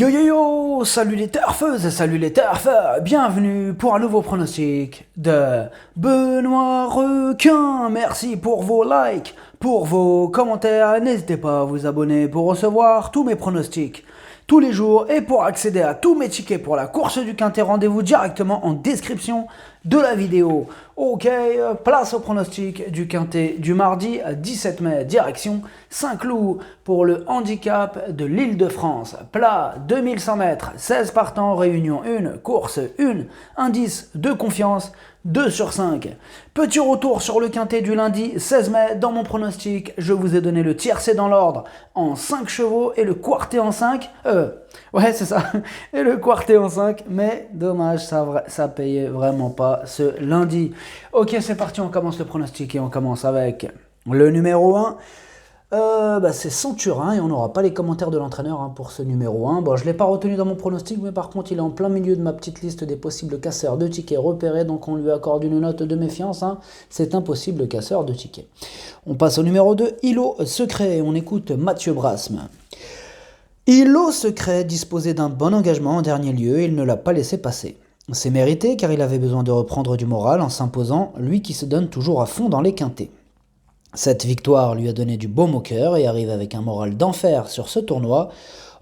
Yo yo yo, salut les turfeuses, salut les turfeurs, bienvenue pour un nouveau pronostic de Benoît Requin. Merci pour vos likes, pour vos commentaires, n'hésitez pas à vous abonner pour recevoir tous mes pronostics tous les jours et pour accéder à tous mes tickets pour la course du Quintet, rendez-vous directement en description de la vidéo. Ok, place au pronostic du Quintet du mardi 17 mai, direction Saint-Cloud pour le handicap de l'Île-de-France. Plat 2100 mètres, 16 partants, réunion 1, course 1, indice de confiance 2 sur 5. Petit retour sur le Quintet du lundi 16 mai. Dans mon pronostic, je vous ai donné le tiercé dans l'ordre en 5 chevaux et le quartet en 5. Ouais, c'est ça. Et le quartet en 5. Mais dommage, ça payait vraiment pas ce lundi. Ok, c'est parti, on commence le pronostic et on commence avec le numéro 1. C'est Centurin et on n'aura pas les commentaires de l'entraîneur pour ce numéro 1. Bon, je ne l'ai pas retenu dans mon pronostic, mais par contre il est en plein milieu de ma petite liste des possibles casseurs de tickets repérés, donc on lui accorde une note de méfiance. C'est un possible casseur de tickets. On passe au numéro 2, Îlot Secret, on écoute Mathieu Brasme. Îlot Secret disposait d'un bon engagement en dernier lieu et il ne l'a pas laissé passer. C'est mérité car il avait besoin de reprendre du moral en s'imposant, lui qui se donne toujours à fond dans les quintets. Cette victoire lui a donné du baume au cœur et arrive avec un moral d'enfer sur ce tournoi.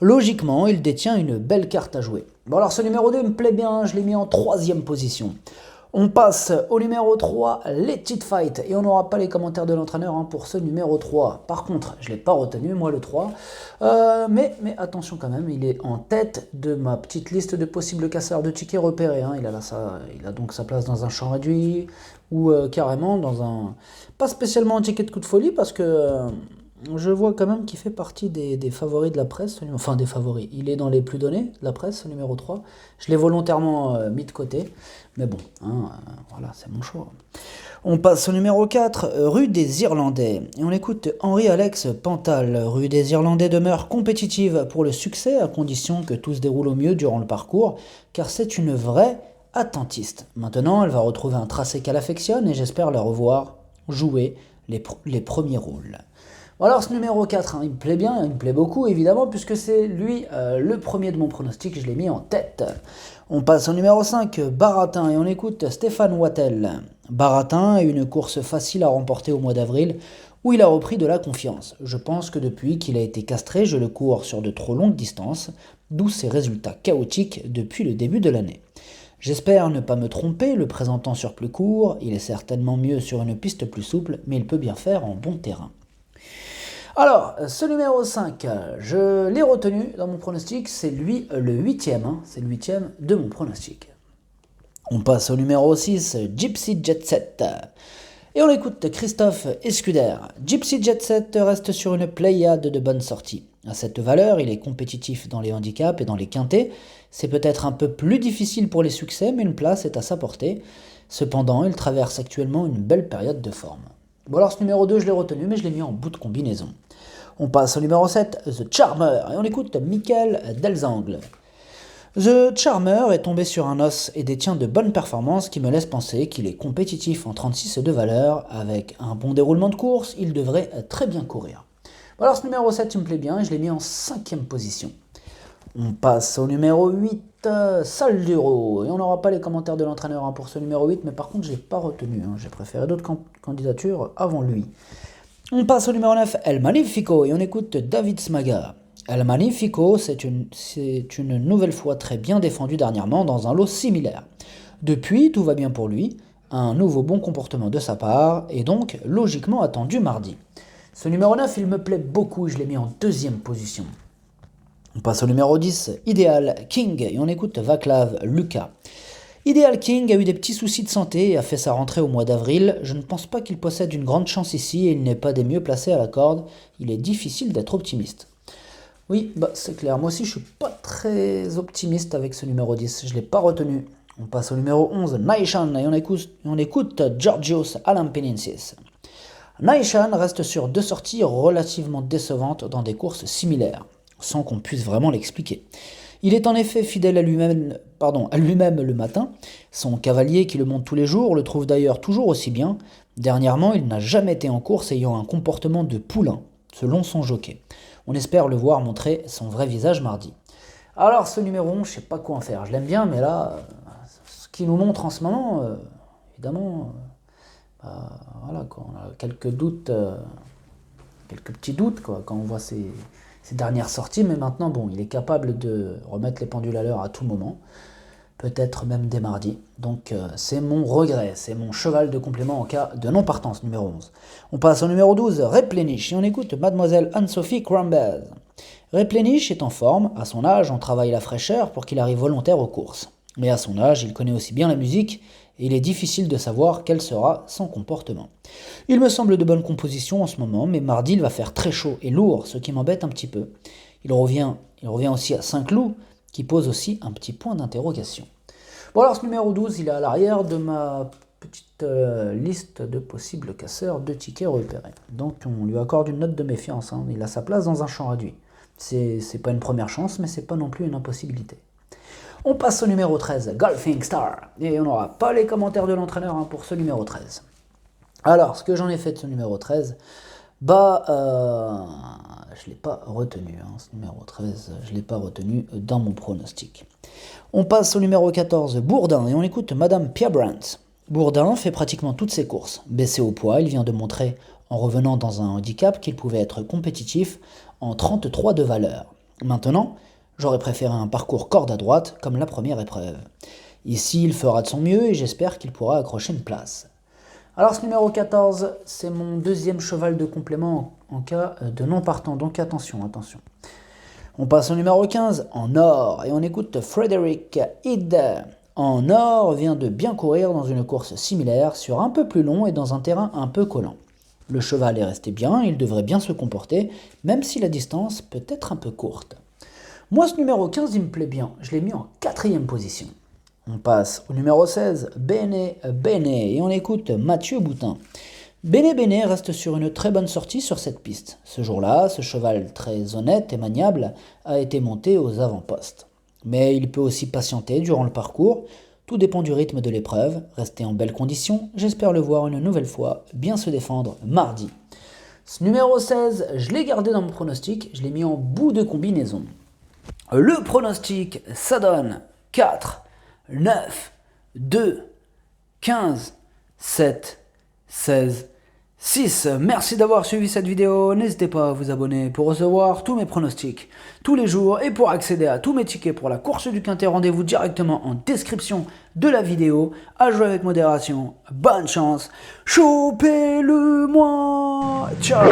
Logiquement, il détient une belle carte à jouer. Bon alors ce numéro 2 me plaît bien, je l'ai mis en 3e position. On passe au numéro 3, Let It Fight, et on n'aura pas les commentaires de l'entraîneur pour ce numéro 3. Par contre, je ne l'ai pas retenu, moi le 3, mais attention quand même, il est en tête de ma petite liste de possibles casseurs de tickets repérés. Il a donc sa place dans un champ réduit, ou carrément dans un... Pas spécialement un ticket de coup de folie, parce que je vois quand même qu'il fait partie des favoris de la presse, enfin des favoris, il est dans les plus donnés de la presse, ce numéro 3. Je l'ai volontairement mis de côté, mais bon, voilà, c'est mon choix. On passe au numéro 4, rue des Irlandais, et on écoute Henri-Alex Pantal. Rue des Irlandais demeure compétitive pour le succès, à condition que tout se déroule au mieux durant le parcours, car c'est une vraie attentiste. Maintenant, elle va retrouver un tracé qu'elle affectionne, et j'espère la revoir jouer les premiers rôles. Bon alors ce numéro 4, il me plaît bien, il me plaît beaucoup évidemment, puisque c'est lui le premier de mon pronostic, je l'ai mis en tête. On passe au numéro 5, Baratin, et on écoute Stéphane Wattel. Baratin a une course facile à remporter au mois d'avril, où il a repris de la confiance. Je pense que depuis qu'il a été castré, je le cours sur de trop longues distances, d'où ses résultats chaotiques depuis le début de l'année. J'espère ne pas me tromper, le présentant sur plus court, il est certainement mieux sur une piste plus souple, mais il peut bien faire en bon terrain. Alors, ce numéro 5, je l'ai retenu dans mon pronostic, c'est lui le 8e, c'est le 8e de mon pronostic. On passe au numéro 6, Gypsy Jet Set. Et on écoute Christophe Escuder. Gypsy Jet Set reste sur une pléiade de bonnes sorties. À cette valeur, il est compétitif dans les handicaps et dans les quintets. C'est peut-être un peu plus difficile pour les succès, mais une place est à sa portée. Cependant, il traverse actuellement une belle période de forme. Bon alors ce numéro 2, je l'ai retenu, mais je l'ai mis en bout de combinaison. On passe au numéro 7, The Charmer, et on écoute Michael Delzangle. The Charmer est tombé sur un os et détient de bonnes performances qui me laissent penser qu'il est compétitif en 36 de valeur. Avec un bon déroulement de course, il devrait très bien courir. Bon alors ce numéro 7, il me plaît bien et je l'ai mis en 5e position. On passe au numéro 8, Salduro, et on n'aura pas les commentaires de l'entraîneur pour ce numéro 8, mais par contre je n'ai pas retenu, j'ai préféré d'autres candidatures avant lui. On passe au numéro 9, El Magnifico, et on écoute David Smaga. El Magnifico, c'est une nouvelle fois très bien défendu dernièrement dans un lot similaire. Depuis, tout va bien pour lui, un nouveau bon comportement de sa part, et donc logiquement attendu mardi. Ce numéro 9, il me plaît beaucoup, je l'ai mis en 2e position. On passe au numéro 10, Ideal King, et on écoute Vaclav Lucas. Ideal King a eu des petits soucis de santé et a fait sa rentrée au mois d'avril. Je ne pense pas qu'il possède une grande chance ici et il n'est pas des mieux placés à la corde. Il est difficile d'être optimiste. Oui, c'est clair, moi aussi je suis pas très optimiste avec ce numéro 10, je ne l'ai pas retenu. On passe au numéro 11, Naishan, et on écoute Georgios Alampinensis. Naishan reste sur 2 sorties relativement décevantes dans des courses similaires, sans qu'on puisse vraiment l'expliquer. Il est en effet fidèle à lui-même le matin. Son cavalier qui le monte tous les jours le trouve d'ailleurs toujours aussi bien. Dernièrement, il n'a jamais été en course ayant un comportement de poulain, selon son jockey. On espère le voir montrer son vrai visage mardi. Alors ce numéro 11, je sais pas quoi en faire. Je l'aime bien, mais là, ce qu'il nous montre en ce moment, évidemment, voilà, quoi, on a quelques doutes, quelques petits doutes quoi, quand on voit ses dernières sorties. Mais maintenant, bon, il est capable de remettre les pendules à l'heure à tout moment. Peut-être même dès mardi. Donc c'est mon regret, c'est mon cheval de complément en cas de non-partance, numéro 11. On passe au numéro 12, Replenish, et on écoute Mademoiselle Anne-Sophie Crambaz. Replenish est en forme, à son âge on travaille la fraîcheur pour qu'il arrive volontaire aux courses. Mais à son âge, il connaît aussi bien la musique, et il est difficile de savoir quel sera son comportement. Il me semble de bonne composition en ce moment, mais mardi il va faire très chaud et lourd, ce qui m'embête un petit peu. Il revient aussi à Saint-Cloud, qui pose aussi un petit point d'interrogation. Bon alors ce numéro 12, il est à l'arrière de ma petite liste de possibles casseurs de tickets repérés. Donc on lui accorde une note de méfiance, hein. Il a sa place dans un champ réduit. C'est pas une première chance, mais c'est pas non plus une impossibilité. On passe au numéro 13, Golfing Star. Et on n'aura pas les commentaires de l'entraîneur pour ce numéro 13. Alors, ce que j'en ai fait de ce numéro 13, je ne l'ai pas retenu, ce numéro 13, je ne l'ai pas retenu dans mon pronostic. On passe au numéro 14, Bourdin, et on écoute Madame Pierre Brandt. Bourdin fait pratiquement toutes ses courses. Baissé au poids, il vient de montrer, en revenant dans un handicap, qu'il pouvait être compétitif en 33 de valeur. Maintenant, j'aurais préféré un parcours corde à droite, comme la première épreuve. Ici, il fera de son mieux et j'espère qu'il pourra accrocher une place. Alors ce numéro 14, c'est mon deuxième cheval de complément en cas de non partant, donc attention. On passe au numéro 15, En Or, et on écoute Frédéric Id. En Or vient de bien courir dans une course similaire, sur un peu plus long et dans un terrain un peu collant. Le cheval est resté bien, il devrait bien se comporter, même si la distance peut être un peu courte. Moi ce numéro 15, il me plaît bien, je l'ai mis en 4e position. On passe au numéro 16, Bene Bene, et on écoute Mathieu Boutin. Bene Bene reste sur une très bonne sortie sur cette piste. Ce jour-là, ce cheval très honnête et maniable a été monté aux avant-postes. Mais il peut aussi patienter durant le parcours, tout dépend du rythme de l'épreuve. Rester en belle condition, j'espère le voir une nouvelle fois bien se défendre mardi. Ce numéro 16, je l'ai gardé dans mon pronostic, je l'ai mis en bout de combinaison. Le pronostic, ça donne 4, 9, 2, 15, 7, 16, 6. Merci d'avoir suivi cette vidéo. N'hésitez pas à vous abonner pour recevoir tous mes pronostics tous les jours et pour accéder à tous mes tickets pour la course du Quintet. Rendez-vous directement en description de la vidéo. À jouer avec modération. Bonne chance. Chopez-le moi. Ciao.